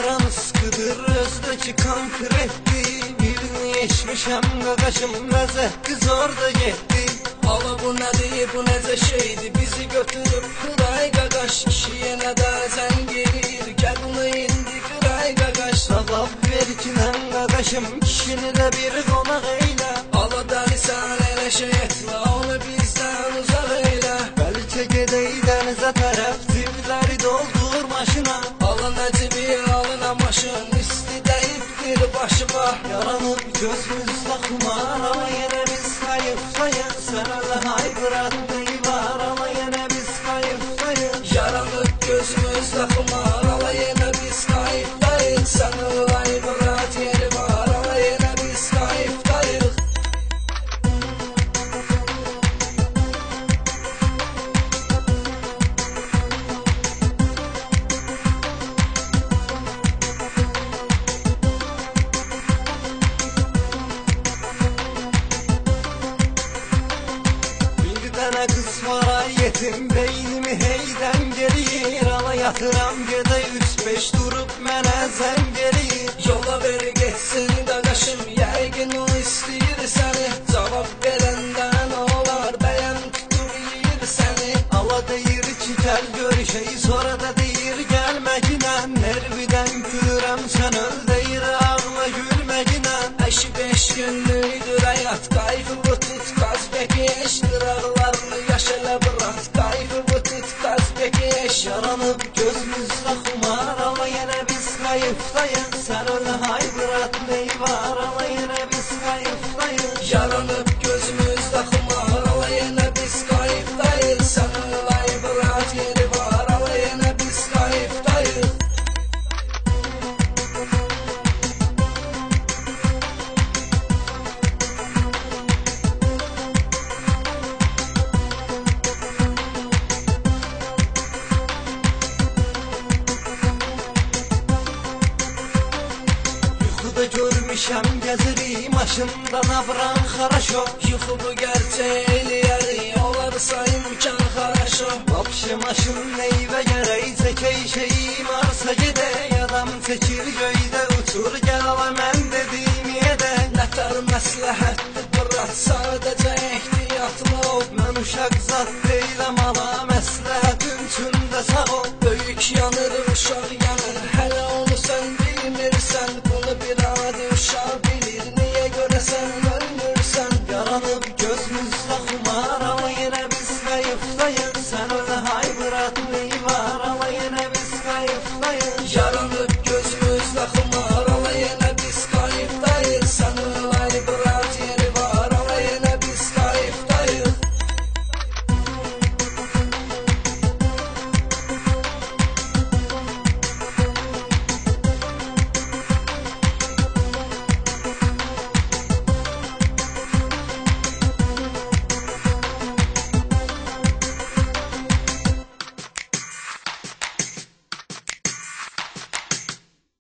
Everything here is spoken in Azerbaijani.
yaran sıkıdır, özdeki kan kıretti. Birini eşmişem qaqaşım, ləzzətli zor da getdi. Ala bu nədir, bu necə şeydir, bizi götürüb qıray qaqaş. Kişiyə nə də zəng gelir, gəl bunu indi qıray qaqaş. Cavab ver ki nən qaqaşım, kişini də bir qonaq eylə. Ala dəlisən elə şey etmə, onu bizdən uzaq eylə. Bəlkə gedək dənizə tərəf, cibləri doldur maşına. Ala Nəcəbi alına maşın, isti dəyibdir başıma. Yaranıb gözümüzdə xumar, ama yenə biz qayıqdayıq. Sən ölə hayqırat deyvar, ama yenə biz qayıqdayıq. Yaranıb gözümüzdə xumar, ala yenə biz qayıqdayıq. Sən ölə hayqırat yeri var, ala yenə biz qayıqdayıq. Dənə qız var ay yetim, beynimi heydən gelir. Ala yatıram gedək 3-5 durub mənə zəng gelir. Yola ver geçsin qaqaşım, yəqin o istəyir səni. Cavab verəndən olar, bəyəm tutub səni. Ala deyir ki gəl görüşək, sonra da deyir gəlməginə. Nervidən gülürəm, sən öl deyir ağla gülməginə. 5 günlüydür həyat, qayfı bu tut, qaz bəki eş. Qıraqlarını yaş elə bırat, qayfı bu tut, qaz bəki eş. Yaranıb gözümüzdə xumar, ala yenə biz qayıqdayıq. Sən ölə hayqırat neyvar, ala yenə biz qayıqdayıq. Yaranıb gözümüzdə xumar, ala yenə biz qayıqdayıq. Sən ölə hayqırat yeri var, ala yenə biz qayıqdayıq. Yuxuda görmüşəm gəzirik, maşından avran xaraşo. Yuxu bu gerçeği eləyərik, olarsa imkan xaraşo. Vapşı maşın neyvə gərək, çəkək şeyim arsa gedək. Adam çəkir göydə uçur, gəl ala mən dediyim edək. Nətər məsləhətdir bırat, sadəcə ehtiyatlı ol. Mən uşaq zat deyiləm ala, məsləhətin üçün də sağ ol. Böyük yanır uşaq